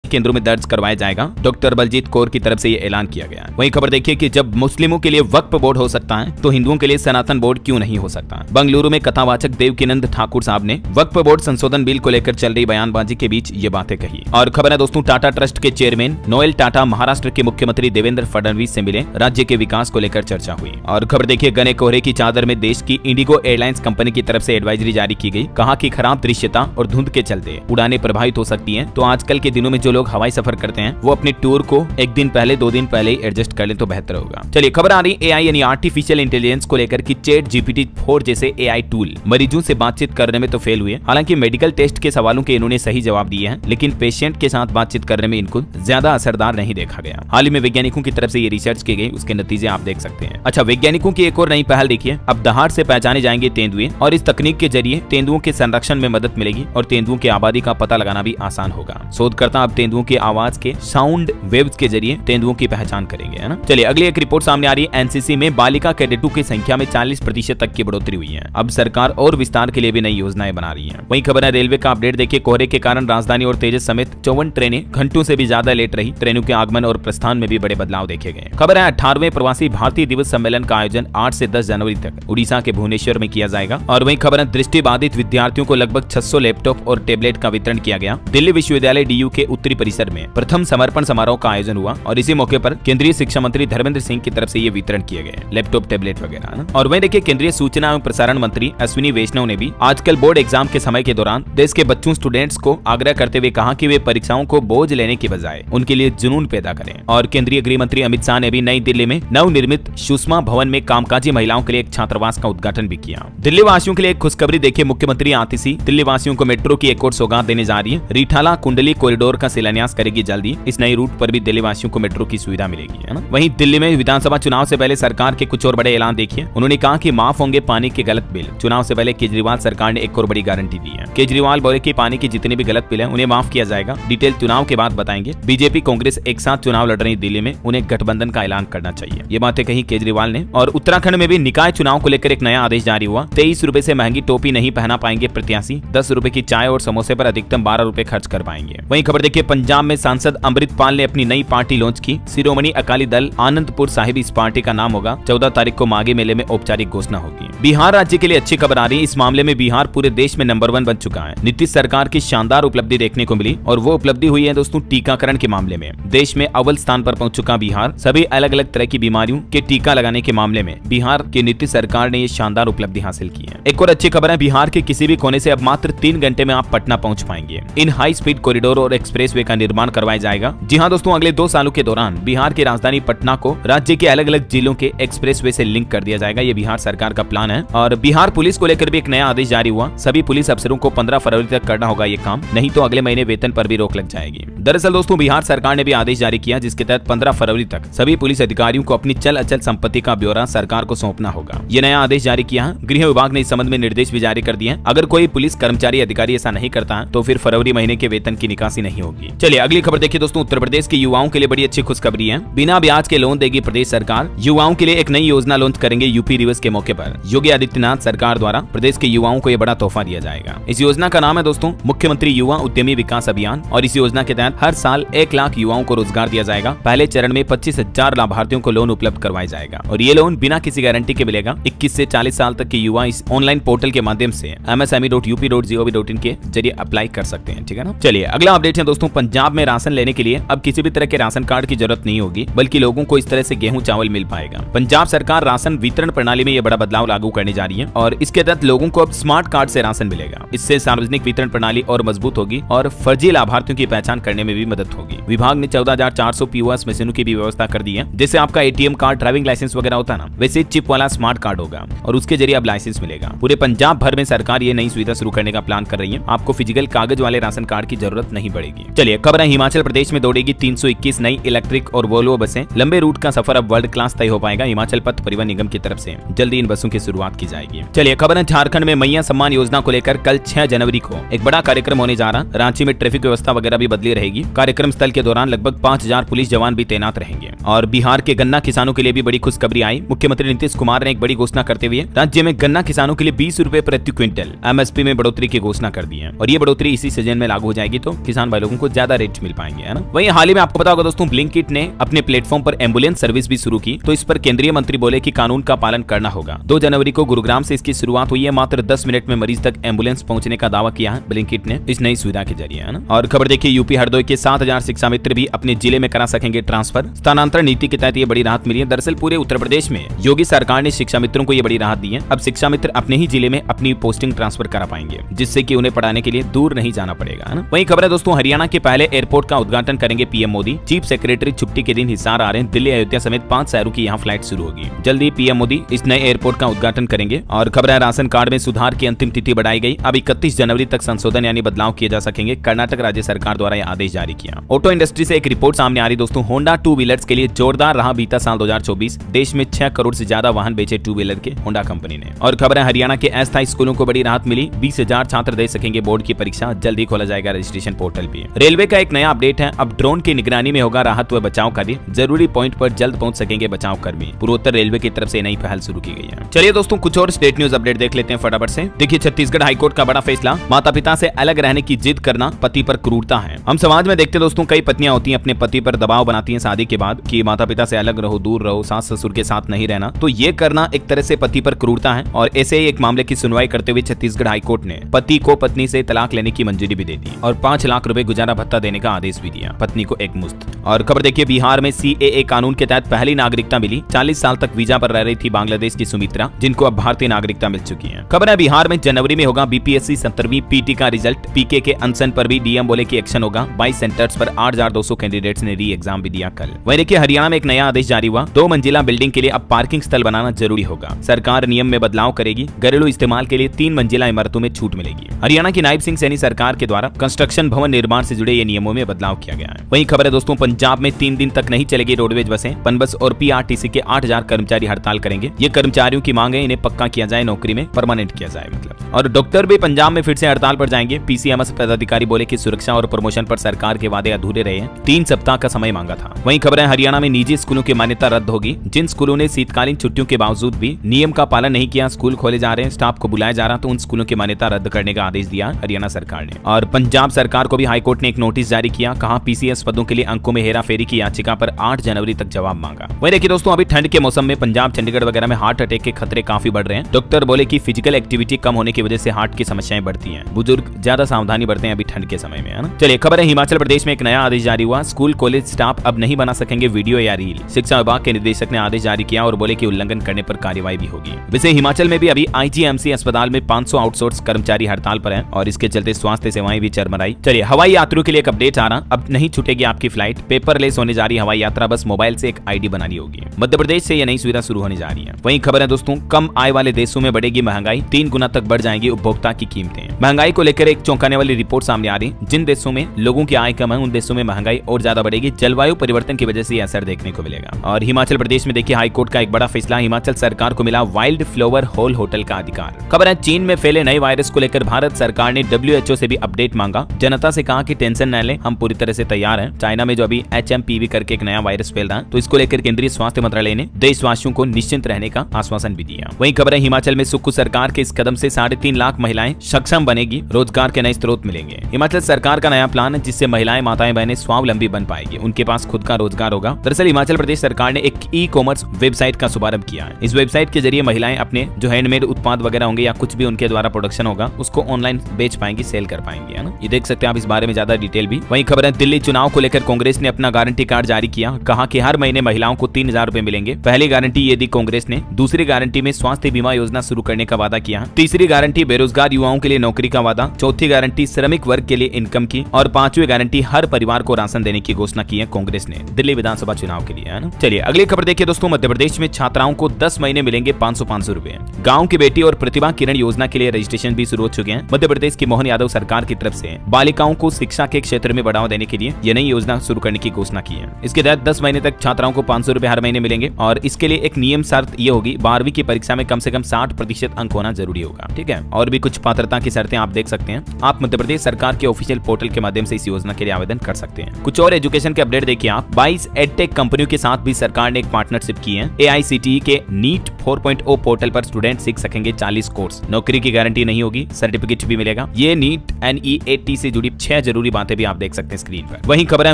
केंद्रों में दर्ज करवाया जाएगा। डॉक्टर बलजीत कौर की तरफ से ये ऐलान किया गया। वहीं खबर देखिए कि जब मुस्लिमों के लिए वक्फ बोर्ड हो सकता है तो हिंदुओं के लिए सनातन बोर्ड क्यों नहीं हो सकता। बंगलुरु में कथावाचक देवकीनंद ठाकुर साहब ने वक्फ बोर्ड संशोधन बिल को लेकर चल रही बयानबाजी के बीच ये बातें कही। और खबर है दोस्तों, टाटा ट्रस्ट के चेयरमैन नोएल टाटा महाराष्ट्र के मुख्यमंत्री देवेंद्र फडणवीस से मिले, राज्य के विकास को लेकर चर्चा हुई। और खबर देखिए, घने कोहरे की चादर में देश की इंडिगो एयरलाइंस कंपनी की तरफ से एडवाइजरी जारी की गई। कहा कि खराब दृश्यता और धुंध के चलते उड़ानें प्रभावित हो सकती है, तो आजकल के दिनों में जो लोग हवाई सफर करते हैं वो अपने टूर को एक दिन पहले 2 दिन पहले ही एडजस्ट कर ले तो बेहतर होगा। चलिए खबर आ रही एआई यानी आर्टिफिशियल इंटेलिजेंस को लेकर कि चैट जीपीटी 4 जैसे एआई टूल मरीजों से बातचीत करने में तो फेल हुए। हालांकि मेडिकल टेस्ट के सवालों के इन्होंने सही जवाब दिए हैं, लेकिन पेशेंट के साथ बातचीत करने में इनको ज्यादा असरदार नहीं देखा गया। हाल ही में वैज्ञानिकों की तरफ से ये रिसर्च की गई, उसके नतीजे आप देख सकते हैं। अच्छा, वैज्ञानिकों की एक और नई पहल देखिए, अब दहाड़ से पहचाने जाएंगे तेंदुए और इस तकनीक के जरिए तेंदुओं के संरक्षण में मदद मिलेगी और तेंदुओं की आबादी का पता लगाना भी आसान होगा। शोधकर्ता अब तेंदुओं की आवाज के साउंड वेव्स के जरिए तेंदुओं की पहचान करेंगे, है ना। चलिए अगली एक रिपोर्ट सामने आ रही है, एनसीसी में बालिका कैडेटों की संख्या में 40% तक की बढ़ोतरी हुई है। अब सरकार और विस्तार के लिए भी नई योजनाएं बना रही है। वहीं खबर है रेलवे का अपडेट देखिए, कोहरे के कारण राजधानी और तेजस समेत 54 ट्रेनें घंटों से भी ज्यादा लेट रही। ट्रेनों के आगमन और प्रस्थान में भी बड़े बदलाव देखे गए। खबर है 18वें प्रवासी भारतीय दिवस सम्मेलन का आयोजन 8 से 10 जनवरी तक उड़ीसा के भुवनेश्वर में किया जाएगा। और वहीं खबर है दृष्टिबाधित विद्यार्थियों को लगभग 600 लैपटॉप और टेबलेट का वितरण किया गया। दिल्ली विश्वविद्यालय डीयू के उत्तरी परिसर में प्रथम समर्पण समारोह का आयोजन हुआ और इसी मौके पर केंद्रीय शिक्षा मंत्री धर्मेंद्र सिंह की तरफ से ये वितरण किए गए लैपटॉप, टेबलेट वगैरह ना। और वहीं देखिए, केंद्रीय सूचना एवं प्रसारण मंत्री अश्विनी वैष्णव ने भी आजकल बोर्ड एग्जाम के समय के दौरान देश के बच्चों स्टूडेंट्स को आग्रह करते हुए कहा कि वे परीक्षाओं को बोझ लेने की बजाय उनके लिए जुनून पैदा करें। और केंद्रीय गृह मंत्री अमित शाह ने भी नई दिल्ली में नवनिर्मित सुषमा भवन में कामकाजी महिलाओं के लिए एक छात्रावास का उद्घाटन भी किया। दिल्ली वासियों के लिए एक खुशखबरी देखिए, मुख्यमंत्री आतिशी दिल्ली वासियों को मेट्रो की एक और सौगात देने जा रही है। रीठाला कुंडली कॉरिडोर का शिलान्यास करेगी जल्दी। इस नई रूट पर भी दिल्ली वासियों को मेट्रो की सुविधा मिलेगी, है ना। वहीं दिल्ली में विधानसभा चुनाव से पहले सरकार के कुछ और बड़े ऐलान देखिए। उन्होंने कहा कि माफ होंगे पानी के गलत बिल। चुनाव से पहले केजरीवाल सरकार ने एक और बड़ी गारंटी दी है। केजरीवाल बोले कि पानी के जितने भी गलत बिल हैं उन्हें माफ किया जाएगा। डिटेल चुनाव के बाद बताएंगे। बीजेपी कांग्रेस एक साथ चुनाव लड़ रही दिल्ली में, उन्हें गठबंधन का ऐलान करना चाहिए। ये बातें कही केजरीवाल ने। और उत्तराखंड में भी निकाय चुनाव को लेकर एक नया आदेश जारी हुआ। 23 रुपए से महंगी टोपी नहीं पहना पाएंगे प्रत्याशी। 10 रुपए की चाय और समोसे पर अधिकतम 12 रुपए खर्च कर पाएंगे। वहीं खबर देखिए, पंजाब में सांसद अमृतपाल ने अपनी नई पार्टी लॉन्च की। शिरोमणि अकाली दल आनंदपुर साहिब इस पार्टी का नाम होगा। 14 तारीख को माघी मेले में औपचारिक घोषणा होगी। बिहार राज्य के लिए अच्छी खबर आ रही है। इस मामले में बिहार पूरे देश में नंबर 1 बन चुका है। नीतीश सरकार की शानदार उपलब्धि देखने को मिली और वो उपलब्धि हुई है दोस्तों टीकाकरण के मामले में। देश में अव्वल स्थान पर पहुंच चुका बिहार। सभी अलग अलग तरह की बीमारियों के टीका लगाने के मामले में बिहार की नीतीश सरकार ने ये शानदार उपलब्धि हासिल की है। एक और अच्छी खबर है, बिहार के किसी भी कोने से अब मात्र 3 घंटे में आप पटना पहुंच पाएंगे। इन हाई स्पीड कॉरिडोर और एक्सप्रेसवे का निर्माण करवाया जाएगा। जी हाँ दोस्तों, अगले 2 सालों के दौरान बिहार की राजधानी पटना को राज्य के अलग अलग जिलों के एक्सप्रेसवे से लिंक कर दिया जाएगा। ये बिहार सरकार का प्लान है। और बिहार पुलिस को लेकर भी एक नया आदेश जारी हुआ। सभी पुलिस अफसरों को 15 फरवरी तक करना होगा ये काम, नहीं तो अगले महीने वेतन पर भी रोक लग जाएगी। दरअसल दोस्तों, बिहार सरकार ने भी आदेश जारी किया जिसके तहत 15 फरवरी तक सभी पुलिस अधिकारियों को अपनी चल अचल संपत्ति का ब्यौरा सरकार को सौंपना होगा। ये नया आदेश जारी किया है। गृह विभाग ने इस संबंध में निर्देश भी जारी कर दिए हैं। अगर कोई पुलिस कर्मचारी अधिकारी ऐसा नहीं करता है तो फिर फरवरी महीने के वेतन की निकासी नहीं होगी। चलिए अगली खबर देखिए दोस्तों, उत्तर प्रदेश के युवाओं के लिए बड़ी अच्छी खुशखबरी है। बिना ब्याज के लोन देगी प्रदेश सरकार। युवाओं के लिए एक नई योजना लॉन्च करेंगे यूपी दिवस के मौके पर। योगी आदित्यनाथ सरकार द्वारा प्रदेश के युवाओं को यह बड़ा तोहफा दिया जाएगा। इस योजना का नाम है दोस्तों मुख्यमंत्री युवा उद्यमी विकास अभियान और इस योजना के तहत हर साल 1 लाख युवाओं को रोजगार दिया जाएगा। पहले चरण में 25,000 लाभार्थियों को लोन उपलब्ध करवाया जाएगा और ये लोन बिना किसी गारंटी के मिलेगा। 21 से 40 साल तक के युवा इस ऑनलाइन पोर्टल के माध्यम से msme.up.gov.in के जरिए अप्लाई कर सकते हैं, ठीक है ना। चलिए अगला अपडेट है दोस्तों, पंजाब में राशन लेने के लिए अब किसी भी तरह के राशन कार्ड की जरूरत नहीं होगी, बल्कि लोगों को इस तरह से गेहूं चावल मिल पाएगा। पंजाब सरकार राशन वितरण प्रणाली में यह बड़ा बदलाव लागू करने जा रही है और इसके तहत लोगों को अब स्मार्ट कार्ड से राशन मिलेगा। इससे सार्वजनिक वितरण प्रणाली और मजबूत होगी और फर्जी लाभार्थियों की पहचान करने में भी मदद होगी। विभाग ने 14,400 पीओएस मशीनों की भी व्यवस्था कर दी है। जैसे आपका एटीएम कार्ड, ड्राइविंग लाइसेंस वगैरह होता है ना, वैसे चिप वाला स्मार्ट कार्ड होगा और उसके जरिए अब लाइसेंस मिलेगा। पूरे पंजाब भर में सरकार ये नई सुविधा शुरू करने का प्लान कर रही है। आपको फिजिकल कागज वाले राशन कार्ड की जरूरत नहीं पड़ेगी। चलिए खबर है, हिमाचल प्रदेश में दौड़ेगी 321 नई इलेक्ट्रिक और वोल्वो बसें। लंबे रूट का सफर अब वर्ल्ड क्लास तय हो पाएगा। हिमाचल पथ परिवहन निगम की तरफ से जल्दी इन बसों की शुरुआत की जाएगी। चलिए खबर है, झारखंड में मैया सम्मान योजना को लेकर कल 6 जनवरी को एक बड़ा कार्यक्रम होने जा रहा। रांची में ट्रैफिक व्यवस्था वगैरह भी बदली रहेगी। कार्यक्रम स्थल के दौरान लगभग 5000 पुलिस जवान भी तैनात रहेंगे। और बिहार के गन्ना किसानों के लिए भी बड़ी खुशखबरी आई। मुख्यमंत्री नीतीश कुमार ने एक बड़ी घोषणा करते हुए राज्य में गन्ना किसानों के लिए 20 रुपए प्रति क्विंटल एमएसपी में बढ़ोतरी की घोषणा कर दी है और ये बढ़ोतरी इसी सीजन में लागू हो जाएगी, तो किसान भाई लोगों को ज्यादा रेट मिल पाएंगे, है ना। वहीं हाल ही में आपको पता होगा दोस्तों, ब्लिंकिट ने अपने प्लेटफॉर्म पर एम्बुलेंस सर्विस भी शुरू की, तो इस पर केंद्रीय मंत्री बोले कि कानून का पालन करना होगा। 2 जनवरी को गुरुग्राम से इसकी शुरुआत हुई है। मात्र 10 मिनट में मरीज तक एम्बुलेंस पहुंचने का दावा किया है ब्लिंकिट ने इस नई सुविधा के जरिए, है ना। और खबर देखिए, यूपी हरदोई के 7000 शिक्षा मित्र भी अपने जिले में करा सकेंगे ट्रांसफर। स्थानांतरण नीति के तहत ये बड़ी राहत मिली है। दरअसल पूरे उत्तर प्रदेश में योगी सरकार ने शिक्षा मित्रों को ये बड़ी राहत दी है। अब शिक्षा मित्र अपने ही जिले में अपनी पोस्टिंग ट्रांसफर करा पाएंगे, जिससे कि उन्हें पढ़ाने के लिए दूर नहीं जाना पड़ेगा, है ना। वहीं खबर है दोस्तों, हरियाणा के पहले एयरपोर्ट का उद्घाटन करेंगे पीएम मोदी। चीफ सेक्रेटरी छुट्टी के दिन हिसार आ रहे हैं। दिल्ली, अयोध्या समेत 5 शहरों की यहाँ फ्लाइट शुरू होगी। जल्दी पीएम मोदी इस नए एयरपोर्ट का उद्घाटन करेंगे। और खबर है, राशन कार्ड में सुधार की अंतिम तिथि बढ़ाई गई। अब 31 जनवरी तक संशोधन यानी बदलाव किए जा सकेंगे। कर्नाटक राज्य सरकार द्वारा यह आदेश जारी किया। ऑटो इंडस्ट्री से एक रिपोर्ट सामने आ रही दोस्तों, होंडा टू व्हीलर्स के लिए जोरदार रहा बीता साल 2024। देश में 6 करोड़ से ज्यादा वाहन बेचे टू व्हीलर के होंडा कंपनी ने। और खबर है, हरियाणा के अस्थायी स्कूलों को बड़ी राहत मिली। 20,000 छात्र दे सकेंगे बोर्ड की परीक्षा। जल्दी खोला जाएगा रजिस्ट्रेशन पोर्टल भी। रेलवे का एक नया अपडेट है, अब ड्रोन की निगरानी में होगा राहत व बचाव कार्य। जरूरी पॉइंट पर जल्द पहुंच सकेंगे बचाव कर्मी। पूर्वोत्तर रेलवे की तरफ से नई पहल शुरू की गई है। चलिए दोस्तों, कुछ और स्टेट न्यूज अपडेट देख लेते हैं फटाफट से। देखिए, छत्तीसगढ़ हाईकोर्ट का बड़ा फैसला, माता पिता से अलग रहने की जिद करना पति पर क्रूरता है। हम समाज में देखते दोस्तों, कई पत्नियां होती हैं अपने पति पर दबाव बनाती हैं शादी के बाद कि माता पिता से अलग रहो, दूर रहो, सास ससुर के साथ नहीं रहना। तो ये करना एक तरह से पति पर क्रूरता है। और ऐसे ही एक मामले की सुनवाई करते हुए छत्तीसगढ़ हाईकोर्ट ने पति को पत्नी से तलाक लेने की मंजूरी भी दे दी और 5 लाख रुपए गुजारा भत्ता देने का आदेश भी दिया, पत्नी को एक मुश्त। और खबर देखिए, बिहार में सीएए कानून के तहत पहली नागरिकता मिली। 40 साल तक वीजा पर रह रही थी बांग्लादेश की सुमित्रा, जिनको अब भारतीय नागरिकता मिल चुकी है। खबर है, बिहार में जनवरी में होगा बीपीएससी 17वीं पीटी का रिजल्ट। पीके के अनशन पर भी डीएम बोले कि एक्शन होगा। 22 सेंटर्स पर 8,200 कैंडिडेट्स ने री एग्जाम भी दिया कल। वहीं देखिए, हरियाणा में एक नया आदेश जारी हुआ। 2 मंजिला बिल्डिंग के लिए अब पार्किंग स्थल बनाना जरूरी होगा। सरकार नियम में बदलाव करेगी। घरेलू इस्तेमाल के लिए 3 मंजिला इमारतों में छूट मिलेगी। हरियाणा की नायब सिंह सैनी सरकार के द्वारा कंस्ट्रक्शन भवन निर्माण से जुड़े ये नियमों में बदलाव किया गया है। वहीं खबर है दोस्तों, पंजाब में 3 दिन तक नहीं चलेगी रोडवेज बसें। पनबस और पीआरटीसी के 8,000 कर्मचारी हड़ताल करेंगे। ये कर्मचारियों की मांग है, इन्हें पक्का किया जाए, नौकरी में परमानेंट किया जाए मतलब। और डॉक्टर भी पंजाब में फिर से हड़ताल पर जाएंगे। पीसीएमएस पदाधिकारी बोले कि सुरक्षा और प्रमोशन पर सरकार के वादे अधूरे रहे हैं। 3 सप्ताह का समय मांगा था। वहीं खबर है, हरियाणा में निजी स्कूलों की मान्यता रद्द होगी। जिन स्कूलों ने शीतकालीन छुट्टियों के बावजूद भी नियम का पालन नहीं किया, स्कूल खोले जा रहे हैं, स्टाफ को बुलाया जा रहा, तो उन स्कूलों की मान्यता रद्द करने का आदेश दिया हरियाणा सरकार ने। और पंजाब सरकार को भी हाईकोर्ट ने एक नोटिस जारी किया। कहा, पीसीएस पदों के लिए अंकों में हेराफेरी की याचिका पर 8 जनवरी तक जवाब मांगा। वहीं देखिए दोस्तों, अभी ठंड के मौसम में पंजाब, चंडीगढ़ वगैरह में हार्ट अटैक के खतरे काफी बढ़ रहे हैं। डॉक्टर बोले कि फिजिकल एक्टिविटी कम होने की वजह से हार्ट की समस्याएं बढ़ती हैं। बुजुर्ग ज्यादा सावधानी बरतें अभी ठंड के समय में, है ना। चलिए खबर है, हिमाचल प्रदेश में एक नया आदेश जारी हुआ। स्कूल कॉलेज स्टाफ अब नहीं बना सकेंगे वीडियो या रील। शिक्षा विभाग के निदेशक ने आदेश जारी किया और बोले कि उल्लंघन करने पर कार्रवाई भी होगी। वैसे हिमाचल में भी अभी आईजीएमसी अस्पताल में 500 आउटसोर्स कर्मचारी हड़ताल पर हैं और इसके चलते स्वास्थ्य सेवाएं भी चरमराई। चलिए, हवाई यात्रियों के लिए एक अपडेट आ रहा, अब नहीं छूटेगी आपकी फ्लाइट। पेपरलेस होने जा रही हवाई यात्रा, बस मोबाइल से एक आईडी बनानी होगी। मध्य प्रदेश से यह नई सुविधा शुरू होने जा रही है। वहीं खबर है दोस्तों, कम आय वाले देशों में बढ़ेगी महंगाई। 3 गुना तक बढ़ जाएंगी उपभोक्ता की कीमतें। महंगाई को लेकर एक चौंकाने वाली रिपोर्ट सामने आ रही। जिन देशों में लोगों की आय कम है, उन देशों में महंगाई और ज्यादा बढ़ेगी। जलवायु परिवर्तन की वजह से असर देखने को मिलेगा। और हिमाचल प्रदेश में देखिए, हाईकोर्ट का एक बड़ा फैसला। हिमाचल सरकार को मिला वाइल्ड फ्लावर होल होटल का अधिकार। खबर है, चीन में फैले नए वायरस को लेकर भारत सरकार ने WHO से भी अपडेट मांगा। जनता से कहा कि टेंशन न लें, हम पूरी तरह से तैयार हैं। चाइना में जो अभी HMPV करके एक नया वायरस फैल रहा है, तो इसको लेकर केंद्रीय स्वास्थ्य मंत्रालय ने देशवासियों को निश्चिंत रहने का आश्वासन भी दिया। वहीं खबर है, हिमाचल में सुक्खू सरकार के इस कदम से 3.5 लाख महिलाएं सक्षम बनेगी। रोजगार के नए स्रोत मिलेंगे। हिमाचल सरकार का नया प्लान है, जिससे महिलाएं, माताएं, बहनें स्वावलंबी बन पाएगी। उनके पास खुद का रोजगार होगा। दरअसल हिमाचल प्रदेश सरकार ने एक ई-कॉमर्स वेबसाइट का शुभारंभ किया है। इस वेबसाइट के जरिए महिलाएं अपने जो हैंडमेड उत्पाद वगैरह होंगे या कुछ भी उनके द्वारा प्रोडक्शन होगा, उसको ऑनलाइन बेच पाएंगी, सेल कर पाएंगी, है ना। ये देख सकते हैं आप, इस बारे में ज्यादा डिटेल भी। वहीं खबर है दिल्ली चुनाव को लेकर कांग्रेस ने अपना गारंटी कार्ड जारी किया। कहा कि हर महीने महिलाओं को 3,000 रुपए मिलेंगे। पहली गारंटी ये दी कांग्रेस ने। दूसरी गारंटी में स्वास्थ्य बीमा योजना शुरू करने का वादा किया। तीसरी गारंटी बेरोजगार युवाओं के लिए नौकरी का वादा। चौथी गारंटी श्रमिक वर्ग के लिए इनकम की। और पांचवी गारंटी हर परिवार को राशन देने की घोषणा की है कांग्रेस ने दिल्ली विधानसभा चुनाव के लिए, है ना। चलिए अगली खबर देखिए दोस्तों। मध्य प्रदेश में छात्राओं को 10 महीने मिलेंगे 500 रुपए। गाँव की बेटी और प्रतिभा किरण योजना के लिए रजिस्ट्रेशन भी शुरू हो चुके हैं। मध्य प्रदेश की मोहन यादव सरकार की तरफ से बालिकाओं को शिक्षा के क्षेत्र में बढ़ावा देने के लिए यह नई योजना शुरू करने की घोषणा की है। इसके तहत 10 महीने तक छात्राओं को 500 रुपए हर महीने मिलेंगे और इसके लिए एक नियम शर्त ये होगी 12वीं की परीक्षा में कम से कम 60% अंक होना जरूरी होगा। ठीक है, और भी कुछ पात्रता की शर्तें आप देख सकते हैं। आप मध्य प्रदेश सरकार के ऑफिशियल पोर्टल के माध्यम से इस योजना के लिए आवेदन कर सकते हैं। कुछ और एजुकेशन के अपडेट देखिए आप। 22 एडटेक कंपनियों के साथ भी सरकार ने एक पार्टनरशिप की है। AICTE के नीट 4.0 पोर्टल पर स्टूडेंट सीख सकेंगे 40 कोर्स। नौकरी की गारंटी नहीं होगी, सर्टिफिकेट भी मिलेगा। ये नीट NEAT से जुड़ी 6 जरूरी बातें भी आप देख सकते हैं स्क्रीन पर। वहीं खबर है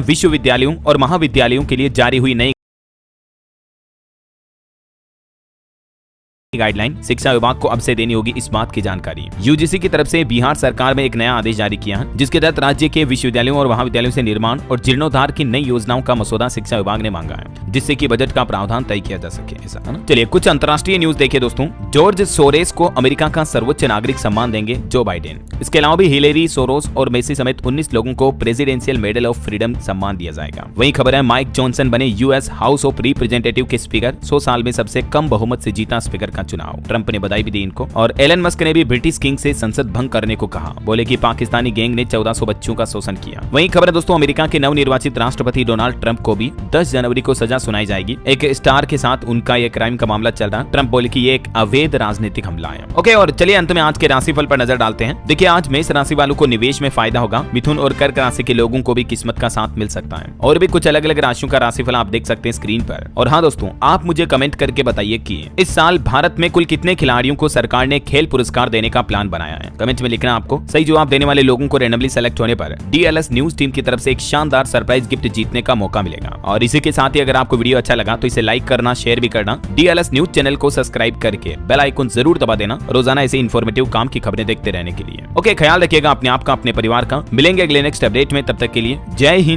विश्वविद्यालयों और महाविद्यालयों के लिए जारी हुई नई गाइडलाइन। शिक्षा विभाग को अब से देनी होगी इस बात की जानकारी। UGC की तरफ से बिहार सरकार में एक नया आदेश जारी किया है जिसके तहत राज्य के विश्वविद्यालयों और महाविद्यालयों से निर्माण और जीर्णोद्धार की नई योजनाओं का मसौदा शिक्षा विभाग ने मांगा है जिससे कि बजट का प्रावधान तय किया जा सके, ऐसा है ना। चलिए कुछ अंतर्राष्ट्रीय न्यूज देखिए दोस्तों। जॉर्ज सोरेस को अमेरिका का सर्वोच्च नागरिक सम्मान देंगे जो बाइडेन। इसके अलावा भी हिलेरी सोरोस और मेसी समेत 19 लोगों को प्रेसिडेंशियल मेडल ऑफ फ्रीडम सम्मान दिया जाएगा। वहीं खबर है माइक जॉनसन बने US हाउस ऑफ रिप्रेजेंटेटिव के स्पीकर। 100 साल में सबसे कम बहुमत से जीता स्पीकर का चुनाव। ट्रंप ने बधाई भी दी इनको। और एलन मस्क ने भी ब्रिटिश किंग से संसद भंग करने को कहा। बोले कि पाकिस्तानी गैंग ने 1400 बच्चों का शोषण किया। वहीं खबर है दोस्तों अमेरिका के नवनिर्वाचित राष्ट्रपति डोनाल्ड ट्रंप को भी 10 जनवरी को सजा सुनाई जाएगी। एक स्टार के साथ उनका ये क्राइम का मामला चल रहा। ट्रंप बोले कि ये एक अवैध राजनीतिक हमला है। ओके, और चलिए अंत में आज के राशिफल पर नजर डालते हैं। देखिए आज मेष राशि वालों को निवेश में फायदा होगा। मिथुन और कर्क राशि के लोगों को भी किस्मत का साथ मिल सकता है। और भी कुछ अलग अलग राशियों का राशिफल आप देख सकते हैं स्क्रीन पर। और हाँ दोस्तों, आप मुझे कमेंट करके बताइए कि इस साल भारत में कुल कितने खिलाड़ियों को सरकार ने खेल पुरस्कार देने का प्लान बनाया है। कमेंट में लिखना आपको। सही जवाब देने वाले लोगों को रैंडमली सेलेक्ट होने पर DLS न्यूज टीम की तरफ से एक शानदार सरप्राइज गिफ्ट जीतने का मौका मिलेगा। और इसी के साथ ही अगर आपको वीडियो अच्छा लगा तो इसे लाइक करना, शेयर भी करना। DLS न्यूज चैनल को सब्सक्राइब करके बेल आइकन जरूर दबा देना रोजाना ऐसे इन्फॉर्मेटिव काम की खबरें देखते रहने के लिए। ओके, ख्याल रखिएगा अपने आप का, अपने परिवार का। मिलेंगे अगले नेक्स्ट अपडेट में, तब तक के लिए जय हिंद।